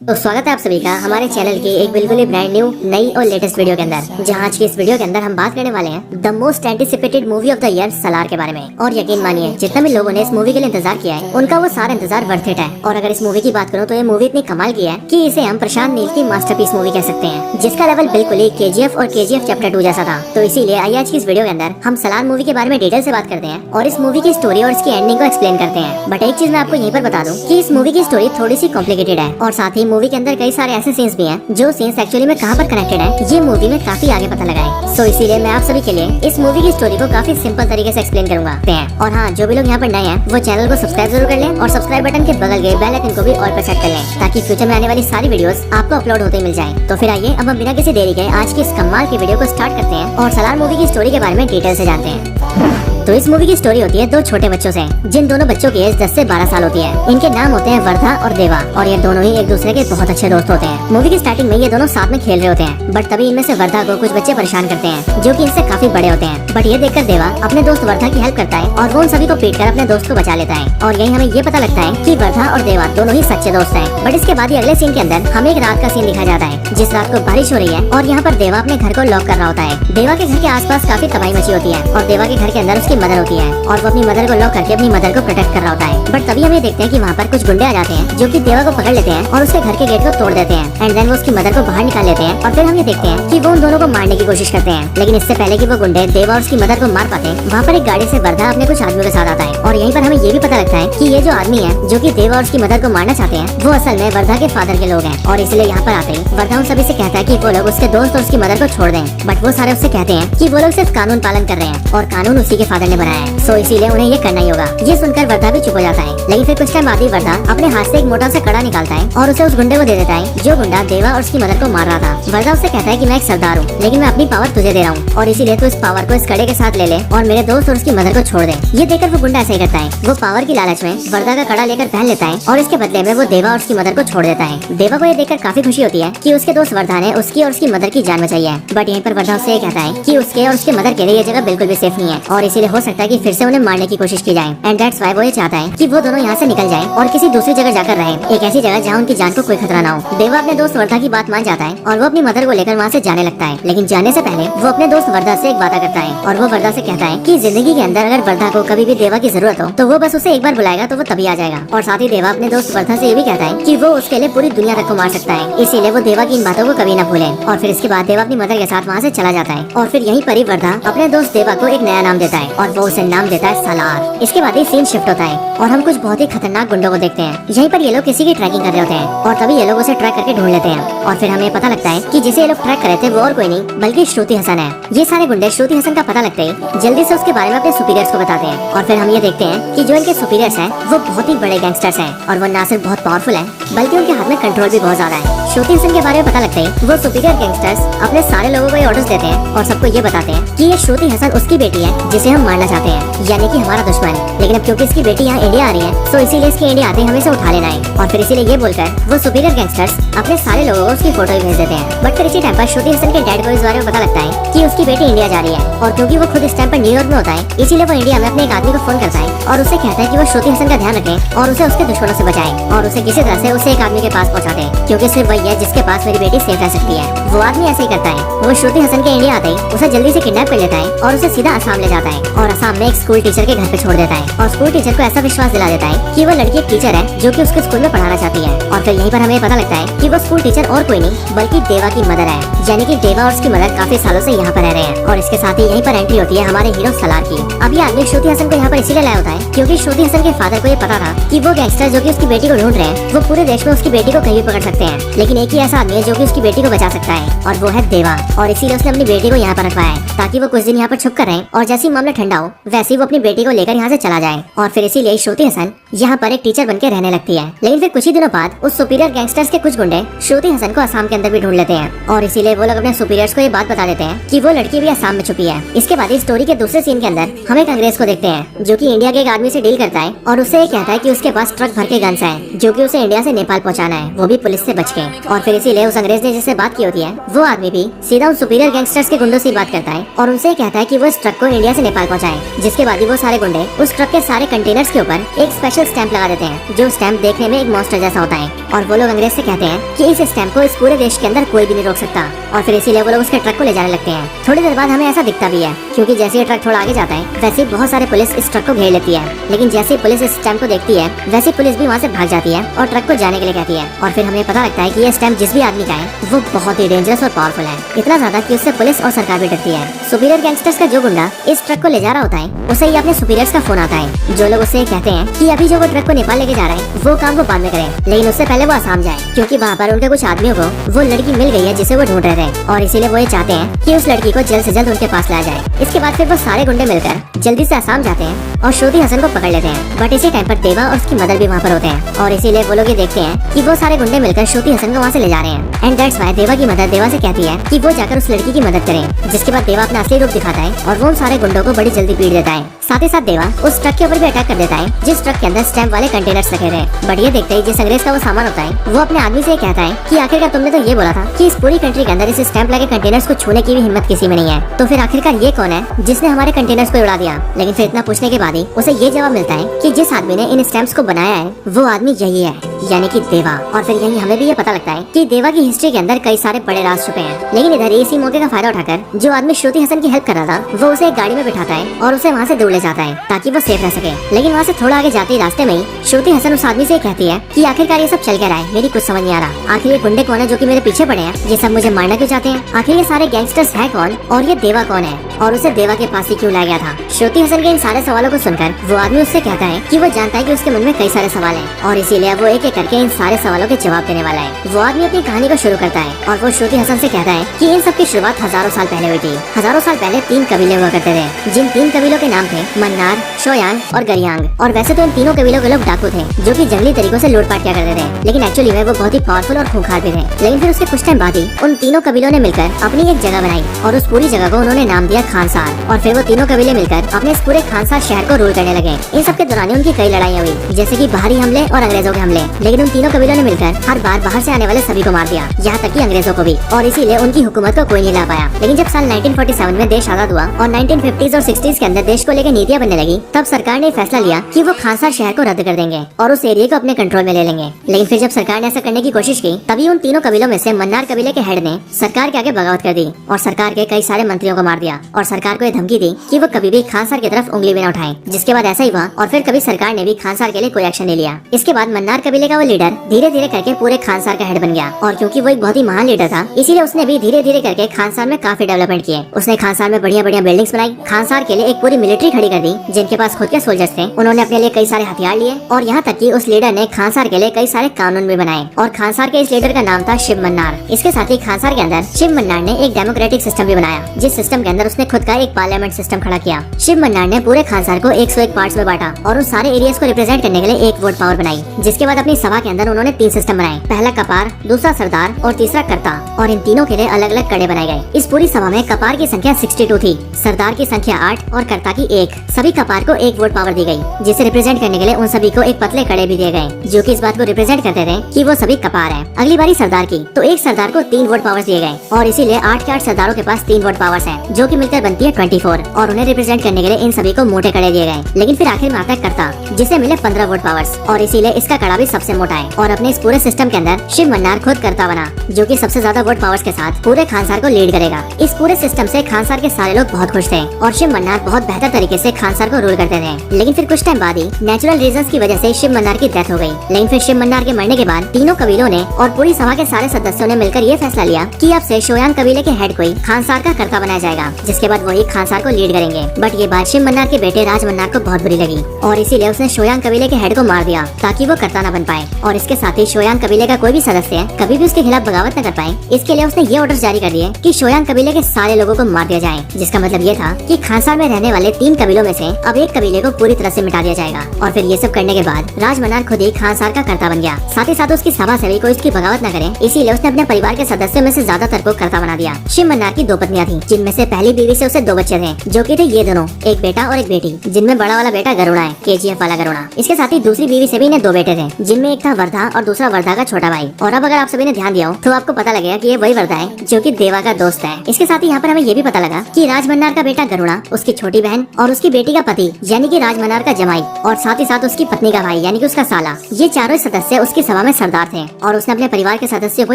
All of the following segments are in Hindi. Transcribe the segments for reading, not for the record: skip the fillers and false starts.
तो स्वागत है आप सभी का हमारे चैनल की एक बिल्कुल ही ब्रांड न्यू नई और लेटेस्ट वीडियो के अंदर, जहां आज की इस वीडियो के अंदर हम बात करने वाले हैं the most anticipated movie of the year Salaar के बारे में। और यकीन मानिए जितना भी लोगों ने इस मूवी के लिए इंतजार किया है उनका वो सारा इंतजार वर्थ इट है। और अगर इस मूवी की बात करूँ तो ये मूवी इतनी कमाल की है कि इसे हम प्रशांत नील की मास्टरपीस मूवी कह सकते हैं, जिसका लेवल बिल्कुल ही KGF और KGF चैप्टर 2 जैसा था। तो इसीलिए आइए आज की इस वीडियो के अंदर हम सलार मूवी के बारे में डिटेल से बात करते हैं और इस मूवी की स्टोरी और इसकी एंडिंग को एक्सप्लेन करते हैं। बट एक चीज मैं आपको यहीं पर बता दूं कि इस मूवी की स्टोरी थोड़ी सी कॉम्प्लिकेटेड है और साथ ही मूवी के अंदर कई सारे ऐसे सीन्स भी हैं जो सीन्स एक्चुअली में कहां पर कनेक्टेड है ये मूवी में काफी आगे पता लगा है। सो इसीलिए मैं आप सभी के लिए इस मूवी की स्टोरी को काफी सिंपल तरीके से एक्सप्लेन करूंगा। और हाँ, जो भी लोग यहाँ पर नए हैं वो चैनल को सब्सक्राइब जरूर कर लें और सब्सक्राइब बटन के बगल के बेल आइकन को भी ऑल पर सेट कर लें ताकि फ्यूचर में आने वाली सारी वीडियोस आपको अपलोड होते ही मिल जाए। तो फिर आइए अब हम बिना किसी देरी के आज की इस कमाल की वीडियो को स्टार्ट करते हैं और सलार मूवी की स्टोरी के बारे में डिटेल से जानते हैं। तो इस मूवी की स्टोरी होती है दो छोटे बच्चों से, जिन दोनों बच्चों की एज 10 से 12 साल होती है। इनके नाम होते हैं वर्धा और देवा और ये दोनों ही एक दूसरे के बहुत अच्छे दोस्त होते हैं। मूवी की स्टार्टिंग में ये दोनों साथ में खेल रहे होते हैं, बट तभी इनमें से वर्धा को कुछ बच्चे परेशान करते हैं जो कि इनसे काफी बड़े होते हैं। बट ये देखकर देवा अपने दोस्त वर्धा की हेल्प करता है और वो उन सभी को पीट कर अपने दोस्त को बचा लेता है। और यही हमें ये पता लगता है कि वर्धा और देवा दोनों ही सच्चे दोस्त हैं। बट इसके बाद ही अगले सीन के अंदर हमें एक रात का सीन दिखाया जाता है, जिस रात को बारिश हो रही है और यहाँ पर देवा अपने घर को लॉक कर रहा होता है। देवा के घर के आसपास काफी तबाही मची होती है और देवा के घर के अंदर उसकी मदर होती है और वो अपनी मदर को लॉक करके अपनी मदर को प्रोटेक्ट कर रहा होता है। बट तभी हम ये देखते हैं कि वहाँ पर कुछ गुंडे आ जाते हैं जो कि देवा को पकड़ लेते हैं और उसके घर के गेट को तोड़ देते हैं एंड देन वो उसकी मदर को बाहर निकाल लेते हैं। और फिर हम ये देखते हैं कि वो उन दोनों को मारने की कोशिश करते हैं, लेकिन इससे पहले कि वो गुंडे देवा और उसकी मदर को मार पाते हैं वहाँ पर एक गाड़ी से वर्धा अपने कुछ आदमियों के साथ आता है। और यहीं पर हमें ये भी पता लगता है कि ये जो आदमी है जो कि देवा और उसकी मदर को मारना चाहते हैं वो असल में वर्धा के फादर के लोग हैं। और इसलिए यहाँ पर आते ही वर्धा उन सभी से कहता है कि वो लोग उसके दोस्त और उसकी मदर को छोड़ दें। बट वो सारे उससे कहते हैं कि वो लोग सिर्फ कानून पालन कर रहे हैं और कानून उसी के फादर ने बनाया है, सो इसीलिए उन्हें ये करना ही होगा। ये सुनकर वर्धा भी चुप हो जाता है, लेकिन फिर कुछ टाइम बाद ही वर्धा अपने हाथ से एक मोटा सा कड़ा निकालता है और उसे उस गुंडे को दे देता है जो गुंडा देवा और उसकी मदर को मार रहा था। वर्धा उससे कहता है कि मैं एक सरदार हूँ, लेकिन मैं अपनी पावर तुझे दे रहा हूँ और इसीलिए तू इस पावर को इस कड़े के साथ ले ले और मेरे दोस्त और उसकी मदर को छोड़ दे। ये देखकर वो गुंडा ऐसे ही करता है, वो पावर की लालच में वर्धा का कड़ा लेकर पहन लेता है और इसके बदले में वो देवा और उसकी मदर को छोड़ देता है। देवा को ये देखकर काफी खुशी होती है कि उसके दोस्त वर्धा ने उसकी और उसकी मदर की जान बचाई है। बट यहीं पर वर्धा उससे कहता है कि उसके और उसके मदर के लिए ये जगह बिल्कुल भी सेफ नहीं है और इसीलिए हो सकता है कि फिर से उन्हें मारने की कोशिश की जाए। एंड दैट्स व्हाई वो ये चाहता है कि वो दोनों यहाँ से निकल जाएं और किसी दूसरी जगह जाकर रहें, एक ऐसी जगह जहाँ उनकी जान को कोई खतरा ना हो। देवा अपने दोस्त वर्धा की बात मान जाता है और वो अपनी मदर को लेकर वहाँ से जाने लगता है, लेकिन जाने से पहले वो अपने दोस्त वर्धा से एक वादा करता है और वो वर्धा से कहता है कि जिंदगी के अंदर अगर वर्धा को कभी भी देवा की जरूरत हो तो वो बस उसे एक बार बुलाएगा तो वो तभी आ जाएगा। और साथ ही देवा अपने दोस्त वर्धा से ये भी कहता है कि वो उसके लिए पूरी दुनिया तक को मार सकता है, इसीलिए वो देवा की इन बातों को कभी ना भूले। और फिर इसके बाद देवा अपनी मदर के साथ वहाँ से चला जाता है और फिर यहीं पर ही वर्धा अपने दोस्त देवा को एक नया नाम देता है और वो उसे नाम देता है सलार। इसके बाद ही सीन शिफ्ट होता है और हम कुछ बहुत ही खतरनाक गुंडों को देखते हैं। यहीं पर ये लोग किसी की ट्रैकिंग कर रहे होते हैं और तभी ये लोग उसे ट्रैक करके ढूंढ लेते हैं और फिर हमें पता लगता है कि जिसे ये लोग ट्रैक कर रहे थे वो और कोई नहीं बल्कि श्रुति हसन है। ये सारे गुंडे श्रुति हसन का पता लगते ही जल्दी से उसके बारे में अपने सुपीरियर्स को बताते हैं और फिर हम ये देखते हैं कि जो इनके सुपीरियर्स हैं वो बहुत ही बड़े गैंगस्टर्स हैं और वो ना सिर्फ बहुत पावरफुल है बल्कि उनके हाथ में कंट्रोल भी बहुत ज्यादा है। श्रुति हसन के बारे में पता लगते ही वो सुपीरियर गैंगस्टर्स अपने सारे लोगों को ये ऑर्डर्स देते हैं और सबको ये बताते हैं कि ये श्रुति हसन उसकी बेटी है जिसे हम मारना चाहते हैं, यानी कि हमारा दुश्मन। लेकिन अब क्योंकि इसकी बेटी यहाँ इंडिया आ रही है तो इसीलिए इसके इंडिया आते ही हमें इसे उठा लेना है। और फिर इसीलिए ये बोलकर वो सुपीरियर गैंगस्टर्स अपने सारे लोगों को उसकी फोटो ही भेज देते हैं। बट फिर इसी टाइम पर श्रुति हसन के डैड को इस बारे में पता लगता है कि उसकी बेटी इंडिया जा रही है और क्योंकि वो खुद इस टाइम पर न्यूयॉर्क में होता है इसीलिए वो इंडिया में अपने एक आदमी को फोन करता है और उसे कहता है कि वो श्रुति हसन का ध्यान रखे और उसे उसके दुश्मनों से बचाए और उसे किसी तरह से उसे एक आदमी के पास पहुंचा दे, क्योंकि सिर्फ वही है जिसके पास मेरी बेटी सेफ रह सकती है। वो आदमी ऐसे ही करता है, वो श्रुति हसन के इंडिया आते ही उसे जल्दी से किडनैप कर लेता है और उसे सीधा असम ले जाता है और असम में एक स्कूल टीचर के घर पे छोड़ देता है और स्कूल टीचर को ऐसा विश्वास दिला देता है कि वो लड़की एक टीचर है जो कि उसके स्कूल में पढ़ाना चाहती है। और फिर यहीं पर हमें पता लगता है कि वो स्कूल टीचर और कोई नहीं बल्कि देवा की मदर है, यानी कि देवा और उसकी मदर काफी सालों से यहाँ पर रह रहे हैं। और इसके साथ ही यहीं पर एंट्री होती है हमारे हीरो सलार की। अब ये आदमी श्रुति हसन को यहाँ पर इसीलिए लाया होता है क्योंकि श्रुति हसन के फादर को ये पता था कि वो गैंगस्टर जो कि उसकी बेटी को ढूंढ रहे हैं वो पूरे देश में उसकी बेटी को कहीं भी पकड़ सकते हैं, लेकिन एक ही ऐसा आदमी है जो कि उसकी बेटी को बचा सकता है और वो है देवा। और इसीलिए उसने अपनी बेटी को यहाँ पर रखवाया है ताकि वो कुछ दिन यहाँ पर छुप कर रहे और जैसे ही मामला ठंडा हो वैसे ही वो अपनी बेटी को लेकर यहाँ से चला जाए। और फिर इसीलिए श्रुति हसन यहाँ पर एक टीचर बनकर रहने लगती है। लेकिन फिर कुछ ही दिनों बाद उस सुपीरियर गैंगस्टर्स के कुछ गुंडे श्रुति हसन को असम के अंदर भी ढूंढ लेते हैं और इसीलिए वो लोग अपने सुपीरियर्स को ये बात बता देते हैं कि वो लड़की भी असम में छुपी है। इसके बाद इस स्टोरी के दूसरे सीन के अंदर हम एक अंग्रेज को देखते हैं जो कि इंडिया के एक आदमी से डील करता है और उससे ये कहता है कि उसके पास ट्रक भर के गन्स हैं जो कि उसे इंडिया से नेपाल पहुंचाना है, वो भी पुलिस से बच के। और फिर इसीलिए उस अंग्रेज ने जिससे बात की होती है वो आदमी भी सीधा उन सुपीरियर गैंगस्टर्स के गुंडों से बात करता है और उनसे कहता है कि वो इस ट्रक को इंडिया से नेपाल पहुंचाएं। जिसके बाद ही वो सारे गुंडे उस ट्रक के सारे कंटेनर्स के ऊपर एक स्पेशल स्टैंप लगा देते हैं, जो स्टैंप देखने में एक मॉन्स्टर जैसा होता है। और वो लोग अंग्रेज से कहते हैं कि इस स्टैंप को इस पूरे देश के अंदर कोई भी नहीं रोक सकता। और फिर इसीलिए वो लोग उसके ट्रक को ले जाने लगते हैं। थोड़ी देर बाद हमें ऐसा दिखता भी है, क्योंकि जैसे ये ट्रक थोड़ा आगे जाता है वैसे ही बहुत सारे पुलिस इस ट्रक को घेर लेती है। लेकिन जैसे ही पुलिस इस स्टैंप को देखती है वैसे पुलिस भी वहाँ से भाग जाती है और ट्रक को जाने के लिए कहती है। और फिर हमें पता लगता है कि ये स्टैंप जिस भी आदमी का है वो बहुत ही डेंजरस और पावरफुल है, इतना ज्यादा कि उससे पुलिस और सरकार भी डरती है। सुपीरियर गैंगस्टर्स का जो गुंडा इस ट्रक को ले जा रहा होता है उसे ही अपने सुपीरियर्स का फोन आता है, जो लोग उससे कहते हैं कि अभी जो वो ट्रक को नेपाल लेके जा रहा है वो काम वो बाद में करे, लेकिन उससे पहले वो आसाम जाए, क्योंकि वहाँ पर उनके कुछ आदमियों को वो लड़की मिल गई है जिसे वो ढूंढ रहे थे। और इसीलिए वो ये चाहते हैं कि उस लड़की को जल्द से जल्द उनके पास लाया जाए। इसके बाद फिर वो सारे गुंडे मिलकर जल्दी से आसाम जाते हैं और श्रुति हसन को पकड़ लेते हैं। बट इसी टाइम पर देवा और उसकी मदर भी वहाँ पर होते हैं और इसीलिए वो लोग ये देखते हैं कि वो सारे गुंडे मिलकर श्रुति हसन को वहाँ से ले जा रहे हैं। एंड दैट्स व्हाई देवा की मदर देवा से कहती है कि वो जाकर उस लड़की की मदद करें। जिसके बाद देवा अपना असली रूप दिखाता है और वो उन सारे गुंडों को बड़ी जल्दी पीट देता है। साथ ही साथ देवा उस ट्रक के ऊपर भी अटैक कर देता है जिस ट्रक के अंदर स्टैंप वाले कंटेनर्स रखे थे। बट ये देखते ही जिस अंग्रेज का वो सामान होता है वो अपने आदमी से कहता है कि आखिरकार तुमने तो ये बोला था कि इस पूरी कंट्री के अंदर इस स्टैंप लगे कंटेनर्स को छूने की भी हिम्मत किसी में नहीं है, तो फिर आखिरकार ये कौन है जिसने हमारे कंटेनर्स को उड़ा दिया। लेकिन फिर इतना पूछने के बाद ही उसे ये जवाब मिलता है कि जिस आदमी ने इन स्टैंप्स को बनाया है वो आदमी यही है, यानी कि देवा। और फिर यही हमें भी ये पता लगता है कि देवा की हिस्ट्री के अंदर कई सारे बड़े राज छुपे हैं। लेकिन इधर इसी मौके का फायदा उठाकर जो आदमी श्रुति हसन की हेल्प कर रहा था वो उसे एक गाड़ी में बिठाता है और उसे वहाँ से दूर ले जाता है ताकि वो सेफ रह सके। लेकिन वहाँ से थोड़ा आगे जाते ही रास्ते में ही श्रुति हसन उस आदमी से कहती है कि आखिरकार ये सब चल क्या रहा है, मेरी कुछ समझ नहीं आ रहा। आखिर ये गुंडे कौन है जो कि मेरे पीछे पड़े हैं, ये सब मुझे मारना क्यों चाहते हैं, आखिर ये सारे गैंगस्टर्स है कौन और ये देवा कौन है और उसे देवा के पास ही क्यों लाया गया था। श्रुति हसन के इन सारे सवालों को सुनकर वो आदमी उससे कहता है कि वो जानता है कि उसके मन में कई सारे सवाल हैं और इसीलिए वो एक एक करके इन सारे सवालों के जवाब देने वाला है। वो आदमी अपनी कहानी को शुरू करता है और वो श्रुति हसन से कहता है कि इन सब की शुरुआत हजारों साल पहले हुई थी। हजारों साल पहले 3 कबीले हुआ करते थे, जिन 3 कबीलों के नाम थे मन्नार, शोयांग और गरियांग। और वैसे तो इन तीनों कबीलों के लोग डाकू थे जो कि जंगली तरीकों से लूटपाट किया करते थे, लेकिन एक्चुअली में वो बहुत ही पावरफुल और खूंखार भी थे। लेकिन फिर उसके कुछ टाइम बाद ही उन तीनों कबीलों ने मिलकर अपनी एक जगह बनाई और उस पूरी जगह को उन्होंने नाम दिया खानसार। और फिर वो तीनों कबीले मिलकर अपने इस पूरे खानसार शहर को रूल करने लगे। इन सब के दौरान उनकी कई लड़ाइयाँ हुई, जैसे कि बाहरी हमले और अंग्रेजों के हमले। लेकिन उन तीनों कबीलों ने मिलकर हर बार बाहर से आने वाले सभी को मार दिया, यहाँ तक कि अंग्रेजों को भी। और इसीलिए उनकी हुकूमत को कोई नहीं ला पाया। लेकिन जब साल 1947 में देश आजाद हुआ और 1950s और 60s के अंदर देश को लेकर नीतियाँ बनने लगी, तब सरकार ने फैसला लिया कि वो खानसार शहर को रद्द कर देंगे और उस एरिया को अपने कंट्रोल में ले लेंगे। लेकिन फिर जब सरकार ने ऐसा करने की कोशिश की तभी उन तीनों कबीलों में से मन्नार कबीले के हेड ने सरकार के आगे बगावत कर दी और सरकार के कई सारे मंत्रियों को मार दिया और सरकार को ये धमकी दी कि वो कभी भी खानसार की तरफ उंगली भी न उठाएं। जिसके बाद ऐसा ही हुआ और फिर कभी सरकार ने भी खानसार के लिए कोई एक्शन नहीं लिया। इसके बाद मन्नार कबीले का वो लीडर धीरे धीरे करके पूरे खानसार का हेड बन गया और क्योंकि वो एक बहुत ही महान लीडर था इसीलिए उसने भी धीरे धीरे करके खानसार में काफी डेवलपमेंट किए। उसने खानसार में बढ़िया बढ़िया बिल्डिंग्स बनाई, खानसार के लिए एक पूरी मिलिट्री खड़ी कर दी जिनके पास खुद के सोल्जर्स थे। उन्होंने अपने लिए कई सारे हथियार लिए और यहाँ तक कि उस लीडर ने खानसार के लिए कई सारे कानून भी बनाए और खानसार के इस लीडर का नाम था शिव मन्नार। इसके साथ ही खानसार के अंदर शिव मन्नार ने एक डेमोक्रेटिक सिस्टम भी बनाया, जिस सिस्टम के अंदर उसने खुद का एक पार्लियामेंट सिस्टम खड़ा किया। शिव मन्नार ने पूरे खानसार को 101 पार्ट्स में बांटा और उन सारे एरियाज को रिप्रेजेंट करने के लिए एक वोट पावर बनाई। जिसके बाद अपनी सभा के अंदर उन्होंने 3 सिस्टम बनाए, पहला कपार, दूसरा सरदार और तीसरा कर्ता। और इन तीनों के लिए अलग अलग कड़े बनाए गए। इस पूरी सभा में कपार की संख्या 62 थी, सरदार की संख्या 8 और कर्ता की 1। सभी कपार को एक वोट पावर दी गई, जिसे रिप्रेजेंट करने के लिए उन सभी को एक पतले कड़े भी दिए गए जो कि इस बात को रिप्रेजेंट करते थे कि वो सभी कपार हैं। अगली बारी सरदार की, तो एक सरदार को 3 वोट पावर्स दिए गए और इसीलिए 8 के 8 सरदारों के पास 3 वोट पावर्स हैं, जो कि मिलकर बनती है 24 और उन्हें रिप्रेजेंट करने के लिए इन सभी को मोटे कड़े दिए गए। लेकिन फिर आखिर में आता है कर्ता, जिसे मिले 15 वोट पावर्स और इसीलिए इसका कड़ा भी सबसे मोटा है। और अपने इस पूरे सिस्टम के अंदर शिव मन्नार खुद कर्ता बना, जो कि सबसे ज्यादा वोट पावर्स के साथ पूरे खानसार को लीड करेगा। इस पूरे सिस्टम से खानसार के सारे लोग बहुत खुश थे और शिव मन्नार बहुत बेहतर तरीके से खानसार को रूल करते थे। लेकिन फिर कुछ टाइम बाद ही नेचुरल रीजंस की वजह से शिव मन्नार की डेथ हो गई। लेकिन फिर शिव मन्नार के मरने के बाद तीनों कबीलों ने और पूरी सभा के सारे सदस्यों ने मिलकर ये फैसला लिया कि अब से शोयांग कबीले के हेड कोई खानसार का कर्ता बनाया जाएगा, जिसके बाद वही खानसार को लीड करेंगे। बट ये बात शिव मन्नार के बेटे राज मन्नार को बहुत बुरी लगी और इसीलिए उसने शोयांग कबीले के हेड को मार दिया ताकि वो कर्ता न बन पाए। और इसके साथ ही शोयांग कबीले का कोई भी सदस्य कभी भी उसके खिलाफ बगावत न कर पाए, इसके लिए उसने ये ऑर्डर जारी कर दिए कि शोयांग कबीले के सारे लोगों को मार दिया जाए। जिसका मतलब ये था कि खानसार में रहने वाले 3 कबीलों में से अब एक कबीले को पूरी तरह से मिटा दिया जाएगा। और फिर ये सब करने के बाद राज मन्नार खुद ही खानसार का कर्ता बन गया। साथ ही साथ उसकी सभा से भी कोई इसकी बगावत न करे, इसीलिए उसने अपने परिवार के सदस्यों में से ज्यादातर को कर्ता बना दिया। शिव मन्नार की 2 पत्नियां थी, जिनमें से पहली बीवी से उसे 2 बच्चे थे, जो कि थे ये दोनों, एक बेटा और एक बेटी, जिनमें बड़ा वाला बेटा गरुड़ा है, KGF वाला गरुड़ा। इसके साथ ही दूसरी बीवी से भी इन्हें 2 बेटे थे, जिनमें जिनमें एक था वर्धा और दूसरा वर्धा का छोटा भाई। और अब अगर आप सभी ने ध्यान दिया हो तो आपको पता लगेगा कि ये वही वर्धा है जो कि देवा का दोस्त है। इसके साथ ही यहाँ पर हमें ये भी पता लगा कि राज मन्नार का बेटा गरुड़ा, उसकी छोटी बहन और उसकी बेटी का पति यानी कि राज मन्नार का जमाई और साथ ही साथ उसकी पत्नी का भाई यानी कि उसका साला, ये चारों सदस्य उसकी सभा में सरदार थे और उसने अपने परिवार के सदस्यों को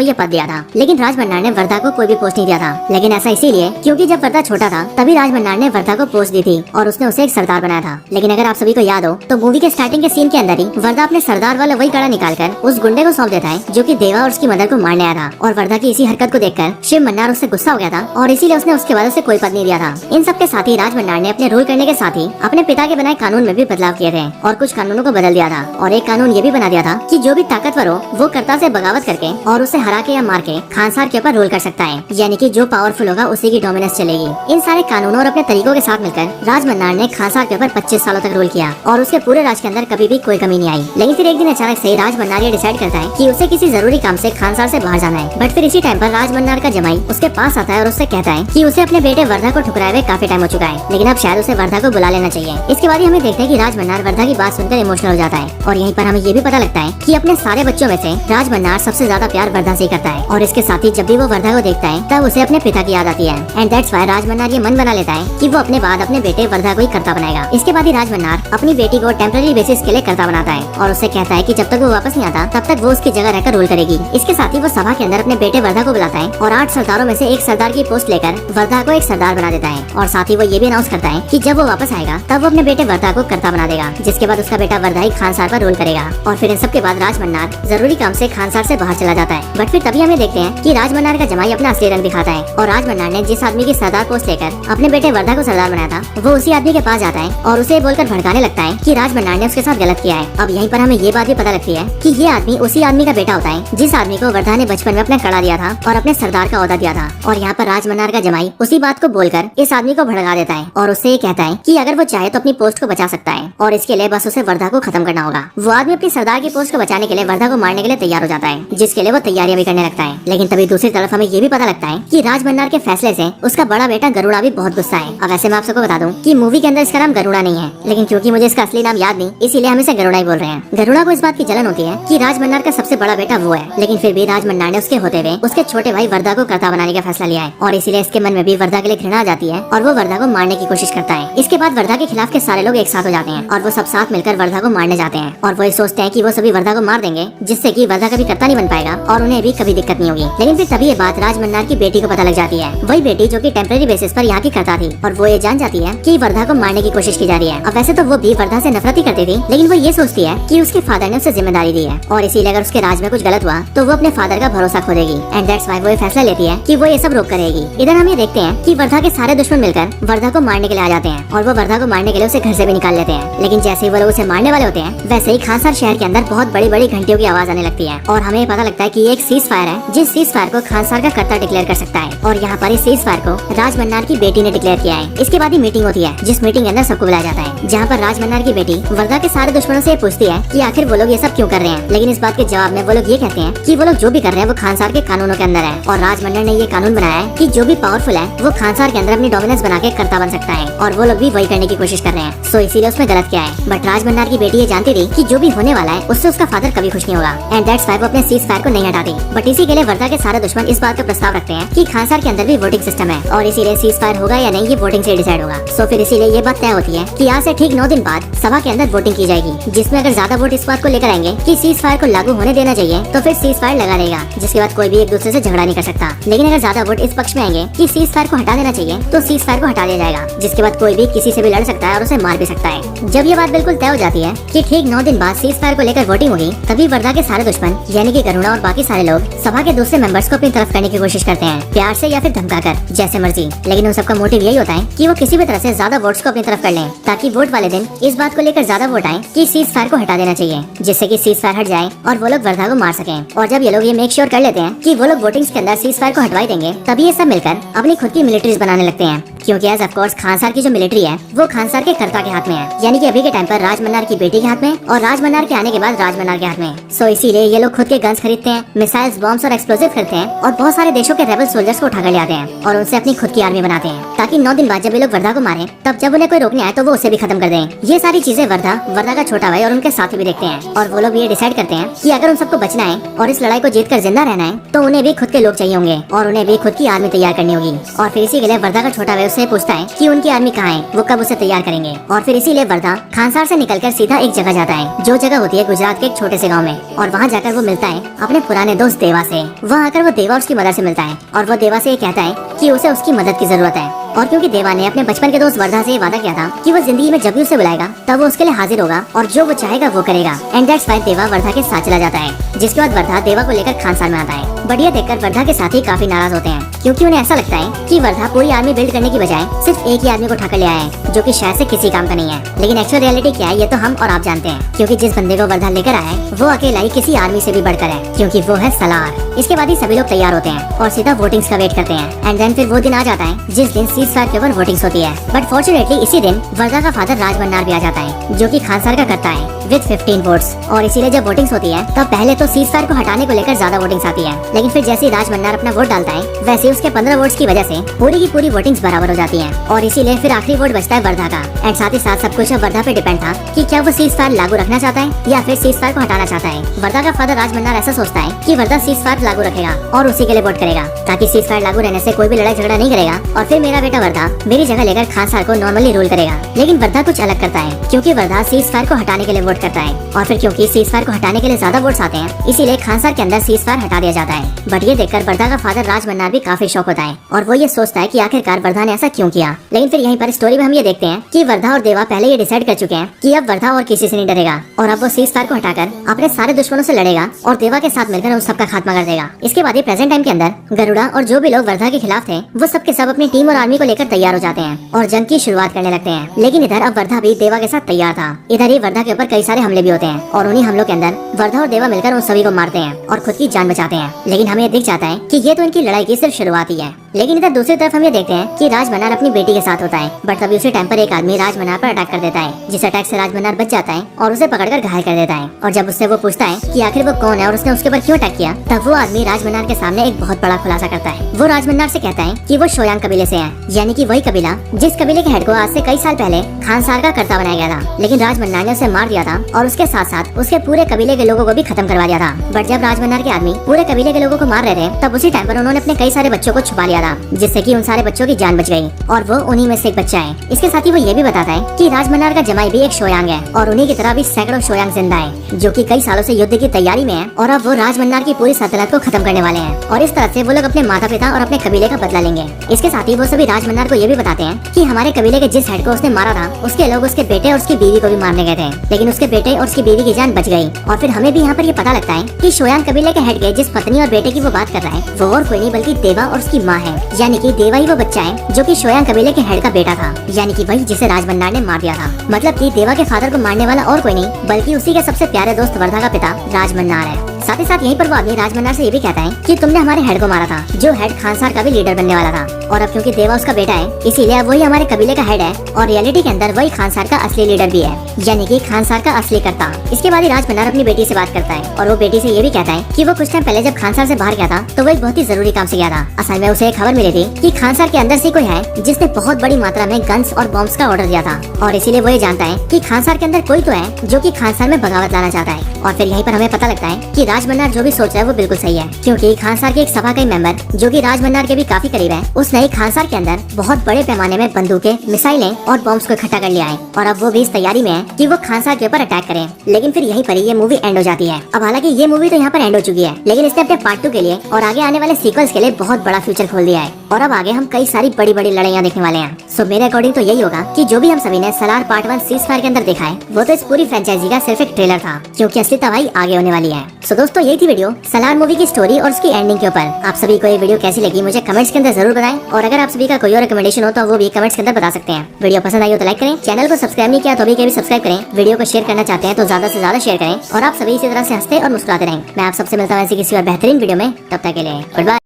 ये पद दिया था। लेकिन राज मन्नार ने वर्धा को कोई भी पोस्ट नहीं दिया था। लेकिन ऐसा इसीलिए क्योंकि जब वर्धा छोटा था तभी राज मन्नार ने वर्धा को पोस्ट दी थी और उसने उसे एक सरदार बनाया था। लेकिन अगर आप सभी को याद हो तो मूवी के स्टार्टिंग के सीन के अंदर ही वर्धा अपने सरदार वाला वही कड़ा निकालकर उस गुंडे को सौंप देता है जो कि देवा और उसकी मदर को मारने आया था। और वर्धा की इसी हरकत को देखकर शिव मन्नार उससे गुस्सा हो गया था और इसीलिए उसने उसके बाद उसे कोई पद नहीं दिया था। इन सब के साथ ही राज मन्नार ने अपने रूल करने के साथ ही अपने पिता के बनाए कानून में भी बदलाव किए थे और कुछ कानूनों को बदल दिया था। और एक कानून ये भी बना दिया था कि जो भी ताकतवर हो वो कर्ता से बगावत करके और उसे हरा के या मार के खानसार के ऊपर रूल कर सकता है, यानी कि जो पावरफुल होगा उसी की डोमिनेंस चलेगी। इन सारे कानूनों और अपने तरीकों के साथ मिलकर राज मन्नार ने खानसार के ऊपर 25 सालों तक रूल किया और उसके पूरे राज के अंदर कभी भी कोई कमी नहीं आई। लेकिन फिर एक दिन अचानक से राज मन्नार ये डिसाइड करता है कि उसे किसी जरूरी काम से खानसार से बाहर जाना है। बट फिर इसी टाइम पर राज मन्नार का जमाई उसके पास आता है और उससे कहता है कि उसे अपने बेटे वर्धा को ठुकराए हुए काफी टाइम हो चुका है, लेकिन अब शायद उसे वर्धा को बुला लेना चाहिए। इसके बाद ही हमें देखते हैं कि राज मन्नार वर्धा की बात सुनकर इमोशनल हो जाता है और यहीं पर हमें ये भी पता लगता है कि अपने सारे बच्चों में से राज मन्नार सबसे ज्यादा प्यार वर्धा से करता है। और इसके साथ ही जब भी वो वर्धा को देखता है तब उसे अपने पिता की याद आती है एंड दैट्स व्हाई राज मन्नार ये मन बना लेता है कि वो अपने बाद अपने बेटे वर्धा को ही करता बनाएगा। इसके बाद ही राज मन्नार अपनी बेटी को टेम्पररी बेसिस के लिए करता बनाता है और उससे कहता है कि जब तक वो वापस नहीं आता तब तक वो उसकी जगह रहकर रूल करेगी। इसके साथ ही वो सभा के अंदर अपने बेटे वर्धा को बुलाता है और 8 सरदारों में से एक सरदार की पोस्ट लेकर वर्धा को एक सरदार बना देता है। और साथ ही वो ये भी अनाउंस करता है कि जब वो वापस आएगा तब वो अपने बेटे वर्धा को करता बना देगा, जिसके बाद उसका बेटा वर्धा ही खानसार पर रूल करेगा। और फिर इन सब के बाद राज मन्नार जरूरी काम से खानसार से बाहर चला जाता है। बट फिर तभी हमें देखते हैं कि राज मन्नार का जमाई अपना असली रंग दिखाता है और राज मन्नार ने जिस आदमी की सरदार पोस्ट लेकर अपने बेटे वर्धा को सरदार बनाया था वो उसी आदमी के पास जाता है और उसे बोलकर भड़काने लगता है कि राज मन्नार ने उसके साथ गलत किया है। अब यहीं पर हमें ये बात भी पता लगती है कि ये आदमी उसी आदमी का बेटा होता है जिस आदमी को वर्धा ने बचपन में अपना कड़ा दिया था और अपने सरदार का ओहदा दिया था। और यहाँ पर राज मन्नार का जमाई उसी बात को बोलकर इस आदमी को भड़का देता है और उससे ये कहता है कि अगर वो चाहे तो अपनी पोस्ट को बचा सकता है और इसके लिए बस उसे वर्धा को खत्म करना होगा। वो आदमी अपनी सरदार की पोस्ट को बचाने के लिए वर्धा को मारने के लिए तैयार हो जाता है, जिसके लिए वो तैयारियां भी करने लगता है। लेकिन तभी दूसरी तरफ हमें ये भी पता लगता है कि राज मन्नार के फैसले से उसका बड़ा बेटा गरुड़ा भी बहुत गुस्सा है। अब वैसे मैं आप सबको बता दूं कि मूवी के अंदर इसका नाम गरुड़ा नहीं है, लेकिन क्योंकि मुझे इसका असली नाम याद नहीं इसीलिए हम इसे गरुड़ा ही बोल रहे हैं। गरुड़ा को इस बात की जलन होती है कि राज मन्नार का सबसे बड़ा बेटा वो है, लेकिन फिर भी राज मन्नार ने उसके होते हुए उसके छोटे भाई वर्धा को कर्ता बनाने का फैसला लिया है और इसीलिए इसके मन में भी वर्धा के लिए घृणा आ जाती है और वो वर्धा को मारने की कोशिश करता है। इसके बाद वर्धा के खिलाफ के सारे लोग एक साथ हो जाते हैं और वो सब साथ मिलकर वर्धा को मारने जाते हैं और वो सोचते हैं कि वो सभी वर्धा को मार देंगे जिससे कि वर्धा कभी कर्ता नहीं बन पाएगा और उन्हें भी कभी दिक्कत नहीं होगी। लेकिन फिर तभी ये बात राज मन्नार की बेटी को पता लग जाती है, वही बेटी जो कि टेम्परेरी बेसिस पर यहाँ की कर्ता थी, और वो ये जान जाती है कि वर्धा को मारने की कोशिश की जा रही है। अब वैसे तो वो भी वर्धा से नफरत ही करती थी, लेकिन वो ये सोचती है कि उसके फादर ने उसे जिम्मेदारी दी है और इसीलिए अगर उसके राज में कुछ गलत हुआ तो वो अपने फादर का भरोसा खो देगी एंड दैट्स व्हाई वो ये फैसला लेती है कि वो ये सब रोक करेगी। इधर हम ये देखते हैं कि वर्धा के सारे दुश्मन मिलकर वर्धा को मारने के लिए आ जाते हैं और वो वर्धा को मारने के लिए उसे घर से भी निकाल लेते हैं। लेकिन जैसे ही वो लोग उसे मारने वाले होते हैं वैसे ही खानसार शहर के अंदर बहुत बड़ी बड़ी घंटियों की आवाज आने लगती है और हमें पता लगता है कि ये एक सीज फायर है जिस सीज फायर को खानसार का कर्ता डिक्लेयर कर सकता है। और यहाँ पर इस सीज फायर को राज मन्नार की बेटी ने डिक्लेयर किया है। इसके बाद ही मीटिंग होती है जिस मीटिंग के अंदर सबको बुलाया जाता है, जहाँ पर राज मन्नार की बेटी वर्धा के सारे दुश्मनों से पूछती है कि आखिर वो लोग ये सब क्यों कर रहे हैं। लेकिन इस बात के जवाब में वो लोग ये कहते हैं कि वो लोग जो भी कर रहे हैं वो खानसार के कानूनों के अंदर है और राज मन्नार ने ये कानून बनाया है कि जो भी पावरफुल है वो खानसार के अंदर अपनी डोमिनेंस बना के कर्ता बन सकता है और वो लोग भी वही करने की कोशिश कर रहे हैं। सो इसीलिए उसमें गलत क्या है। बट राज मन्नार की बेटी ये जानती थी कि जो भी होने वाला है उससे उसका फादर कभी खुश नहीं होगा एंड दैट्स व्हाई वो अपने सीज फायर को नहीं हटाती। बट इसी के लिए वर्धा के सारे दुश्मन इस बात का प्रस्ताव रखते हैं कि खानसार के अंदर भी वोटिंग सिस्टम है और इसीलिए सीज फायर होगा या नहीं ये वोटिंग से डिसाइड होगा। सो फिर इसीलिए ये बात तय होती है कि आज से ठीक 9 दिन बाद सभा के अंदर वोटिंग की जाएगी, जिसमें अगर ज्यादा वोट इस बात को लेकर आएंगे कि सीज फायर को लागू होने देना चाहिए तो फिर सीज फायर लगा रहेगा, जिसके बाद कोई भी एक दूसरे से झगड़ा नहीं कर सकता। लेकिन अगर ज्यादा वोट इस पक्ष में आएंगे कि सीज फायर को हटा देना चाहिए तो सीज फायर को हटा दिया जाएगा, जिसके बाद कोई भी किसी से भी लड़ सकता है और उसे मार भी सकता है। जब ये बात बिल्कुल तय हो जाती है कि ठीक 9 दिन बाद सीज फायर को लेकर वोटिंग होगी, तभी वर्धा के सारे दुश्मन यानी कि गरुड़ा और बाकी सारे लोग सभा के दूसरे मेंबर्स को अपनी तरफ करने की कोशिश करते हैं, प्यार से या फिर धमकाकर, जैसे मर्जी। लेकिन उन सबका मोटिव यही होता है कि वो किसी भी तरह से ज्यादा वोट्स को अपनी तरफ कर लें ताकि वोट वाले दिन इस बात को लेकर ज्यादा वोट आए कि सीज फायर को हटा देना चाहिए, जिससे कि सीज फायर हट जाए और वो लोग वर्धा को मार सकें। और जब ये लोग ये मेक श्योर कर लेते हैं कि वो लोग वोटिंग्स के अंदर सीज फायर को हटवा देंगे, तभी ये सब मिलकर अपनी खुद की मिलिट्रीज बनाने लगते हैं, क्योंकि as of course Khan sir की जो मिलिट्री है वो खान सर के कर्ता के हाथ में है, यानी कि अभी के टाइम पर राज मन्नार की बेटी के हाथ में और राज मन्नार के आने के बाद राज मन्नार के हाथ में। सो इसीलिए ये लोग खुद के गन्स खरीदते हैं, मिसाइल्स, बॉम्ब्स और एक्सप्लोजिव खरीदते हैं और बहुत सारे देशों के रेबल सोल्जर्स को उठा कर ले आते हैं और उनसे अपनी खुद की आर्मी बनाते हैं, ताकि 9 दिन बाद जब ये लोग वर्धा को मारे तब जब उन्हें कोई रोकने आए तो वो उसे भी खत्म कर दें। ये सारी चीजें वर्धा का छोटा भाई और उनके साथी भी देखते हैं और वो लोग ये डिसाइड करते हैं कि अगर उन सबको बचना है और इस लड़ाई को जीत कर जिंदा रहना है तो उन्हें भी खुद के लोग चाहिए होंगे और उन्हें भी खुद की आर्मी तैयार करनी होगी। और फिर इसी के लिए वर्धा का छोटा भाई उससे पूछता है कि उनकी आर्मी कहाँ है, वो कब उसे तैयार करेंगे। और फिर इसीलिए वर्धा खानसार से निकलकर सीधा एक जगह जाता है, जो जगह होती है गुजरात के एक छोटे से गाँव में, और वहाँ जाकर वो मिलता है अपने पुराने दोस्त देवा से। वहाँ आकर वो देवा उसकी मदर से मिलता है और वो देवा से ये कहता है कि उसे उसकी मदद की जरूरत है। और क्योंकि देवा ने अपने बचपन के दोस्त वर्धा से वादा किया था कि वो जिंदगी में जब भी उसे बुलाएगा तब वो उसके लिए हाजिर होगा और जो वो चाहेगा वो करेगा। एंड दैट्स व्हाई देवा वर्धा के साथ चला जाता है, जिसके बाद वर्धा देवा को लेकर खानसार में आता है। बट ये देखकर वर्धा के साथी काफी नाराज होते हैं, क्योंकि उन्हें ऐसा लगता है कि वर्धा पूरी आर्मी बिल्ड करने की बजाय सिर्फ एक ही आदमी को उठाकर ले आया है, जो कि शायद से किसी काम का नहीं है। लेकिन एक्चुअल रियलिटी क्या है ये तो हम और आप जानते हैं, क्योंकि जिस बंदे को वर्धा लेकर आया है वो अकेला ही किसी आर्मी से भी बढ़कर है, क्योंकि वो है सलार। इसके बाद ही सभी लोग तैयार होते हैं और सीधा वोटिंग्स का वेट करते हैं। एंड देन फिर वो दिन आ जाता है जिस दिन सीज फायर के ऊपर वोटिंग्स होती है। बट फॉर्चुनेटली इसी दिन वर्धा का फादर राज मन्नार भी आ जाता है, जो कि खानसार का करता है विद 15 वोट्स। और इसीलिए जब वोटिंग्स होती है तब पहले तो सीज फायर को हटाने को लेकर ज्यादा वोटिंग्स आती है, लेकिन फिर जैसे ही राज मन्नार अपना वोट डालता है वैसे ही उसके 15 वोट्स की वजह से पूरी की पूरी वोटिंग्स बराबर हो जाती है। और इसीलिए फिर आखिरी वोट बचता है वर्धा का। एंड साथ ही साथ सब कुछ अब वर्धा पे डिपेंड था कि क्या वो सीज फायर लागू रखना चाहता है या फिर सीज फायर को हटाना चाहता है। वर्धा का फादर राज मन्नार ऐसा सोचता है कि वर्धा सीज फायर लागू रखेगा और उसी के लिए वोट करेगा, ताकि सीज फायर लागू रहने से कोई भी लड़ाई झगड़ा नहीं करेगा और फिर मेरा बेटा वर्धा मेरी जगह लेकर खानसार को नॉर्मली रूल करेगा। लेकिन वर्धा कुछ अलग करता है, क्योंकि वर्धा सीज फायर को हटाने के लिए वोट करता है। और फिर क्योंकि सीज फायर को हटाने के लिए ज्यादा वोट्स आते हैं इसीलिए खानसार के अंदर सीज फायर हटा दिया जाता है। बट ये देखकर वर्धा का फादर राज मन्नार भी काफी शॉक होता है और वो ये सोचता है कि आखिरकार वर्धा ने ऐसा क्यों किया। लेकिन फिर यहीं पर स्टोरी में हम ये देखते हैं कि वर्धा और देवा पहले ये डिसाइड कर चुके हैं कि अब वर्धा और किसी से नहीं डरेगा और अब वो सीज फायर को हटाकर अपने सारे दुश्मनों से लड़ेगा और देवा के साथ मिलकर उस सबका खात्मा कर देगा। इसके बाद प्रेजेंट टाइम के अंदर गरुड़ा और जो भी लोग वर्धा के खिलाफ थे वो सब के सब अपनी टीम और आर्मी को लेकर तैयार हो जाते हैं और जंग की शुरुआत करने लगते हैं। लेकिन इधर अब वर्धा भी देवा के साथ तैयार था। इधर ही वर्धा के ऊपर कई सारे हमले भी होते हैं और उन्हीं हमलों के अंदर वर्धा और देवा मिलकर उन सभी को मारते हैं और खुद की जान बचाते हैं। लेकिन हमें दिख जाता है कि ये तो इनकी लड़ाई की सिर्फ शुरुआत ही है। लेकिन इधर दूसरी तरफ हम ये देखते हैं कि राज मन्नार अपनी बेटी के साथ होता है, बट तभी उसी टाइम पर एक आदमी राज मन्नार पर अटैक कर देता है, जिस अटैक से राज मन्नार बच जाता है और उसे पकड़कर घायल कर देता है। और जब उससे वो पूछता है कि आखिर वो कौन है और उसने उसके ऊपर क्यों अटैक किया, तब वो आदमी राज मन्नार के सामने एक बहुत बड़ा खुलासा करता है। वो राज मन्नार से कहता है कि वो शोयांग कबीले से है, यानी कि वही कबीला जिस कबीले के हेड को आज से कई साल पहले खानसार का कर्ता बनाया गया था। लेकिन राज मन्नार ने उसे मार दिया था और उसके साथ साथ उसके पूरे कबीले के लोगों को भी खत्म करवा दिया था। बट जब राज मन्नार के आदमी पूरे कबीले के लोगों को मार रहे थे तब उसी टाइम पर उन्होंने अपने कई सारे बच्चों को छुपा लिया था, जिससे कि उन सारे बच्चों की जान बच गई और वो उन्हीं में से एक बच्चा है। इसके साथ ही वो ये भी बताता है कि राज मन्नार का जमाई भी एक शोयांग है और उन्हीं की तरह भी सैकड़ों शोयांग जिंदा है, जो कि कई सालों से युद्ध की तैयारी में है और अब वो राज मन्नार की पूरी सल्तनत को खत्म करने वाले हैं। और इस तरह से वो लोग अपने माता पिता और अपने कबीले का बदला लेंगे। इसके साथ ही वो सभी राज मन्नार को ये भी बताते हैं कि हमारे कबीले के जिस हेड को उसने मारा था उसके लोग उसके बेटे और उसकी बीवी को भी मारने गए थे, लेकिन उसके बेटे और उसकी बीवी की जान बच गई। और फिर हमें भी यहाँ पर ये पता लगता है कि शोयांग कबीले के हेड के जिस पत्नी और बेटे की वो बात कर रहा है वो और कोई नहीं बल्कि देवा और उसकी माँ है, यानी कि देवा ही वो बच्चा है जो कि शोयांग कबीले के हेड का बेटा था, यानी कि वही जिसे राज मन्नार ने मार दिया था। मतलब कि देवा के फादर को मारने वाला और कोई नहीं बल्कि उसी के सबसे प्यारे दोस्त वर्धा का पिता राज मन्नार है। साथ ही साथ यहीं पर वो आदमी राज मन्नार से ये भी कहता है कि तुमने हमारे हेड को मारा था, जो हेड खानसार का भी लीडर बनने वाला था। और अब क्योंकि देवा उसका बेटा है इसीलिए अब वही हमारे कबीले का हेड है और रियलिटी के अंदर वही खानसार का असली लीडर भी है, यानी कि खानसार का असली कर्ता। इसके बाद ही राज मन्नार अपनी बेटी से बात करता है और वो बेटी से ये भी कहता है कि वो कुछ टाइम पहले जब खानसार से बाहर गया था तो वो एक बहुत ही जरूरी काम से गया था। असल में उसे एक खबर मिली थी कि खानसार के अंदर से कोई है जिसने बहुत बड़ी मात्रा में गन्स और बॉम्ब्स का ऑर्डर दिया था और इसीलिए वो ये जानता है कि खानसार के अंदर कोई तो है जो कि खानसार में बगावत लाना चाहता है। और फिर यहीं पर हमें पता लगता है कि राज मन्नार जो भी सोच रहा है वो बिल्कुल सही है, क्योंकि खानसार के एक सभा का मेंबर जो कि राज मन्नार के भी काफी करीब है उसने ही खानसार के अंदर बहुत बड़े पैमाने में बंदूकें, मिसाइलें और बॉम्ब्स को इकट्ठा कर लिया है और अब वो भी इस तैयारी में है कि वो खानसार के ऊपर अटैक करें। लेकिन फिर यहीं पर ही ये मूवी एंड हो जाती है। अब हालांकि ये मूवी तो यहाँ पर एंड हो चुकी है, लेकिन इसने अपने पार्ट 2 के लिए और आगे आने वाले सीक्वल्स के लिए बहुत बड़ा फ्यूचर खोल दिया है और अब आगे हम कई सारी बड़ी बड़ी लड़ाइयाँ देखने वाले हैं। सो मेरे अकॉर्डिंग तो यही होगा कि जो भी हम सभी ने सलार पार्ट 1 सीज फायर के अंदर देखा है वो तो इस पूरी फ्रेंचाइजी का सिर्फ एक ट्रेलर था, क्योंकि असली तबाही आगे होने वाली है। सो दोस्तों यही थी वीडियो सलार मूवी की स्टोरी और उसकी एंडिंग के ऊपर। आप सभी को ये वीडियो कैसी लगी मुझे कमेंट्स के अंदर जरूर बताएं और अगर आप सभी का कोई और रिकमेंडेशन हो तो वो भी कमेंट्स के अंदर बता सकते हैं। वीडियो पसंद आई हो तो लाइक करें, चैनल को सब्सक्राइब नहीं किया तो भी सब्सक्राइब करें, वीडियो को शेयर करना चाहते हैं तो ज्यादा से ज्यादा शेयर करें और आप सभी इसी तरह से हंसते और मुस्कुराते रहें। मैं आप सबसे मिलता हूँ ऐसी किसी और बेहतरीन वीडियो में, तब तक के लिए गुड बाय।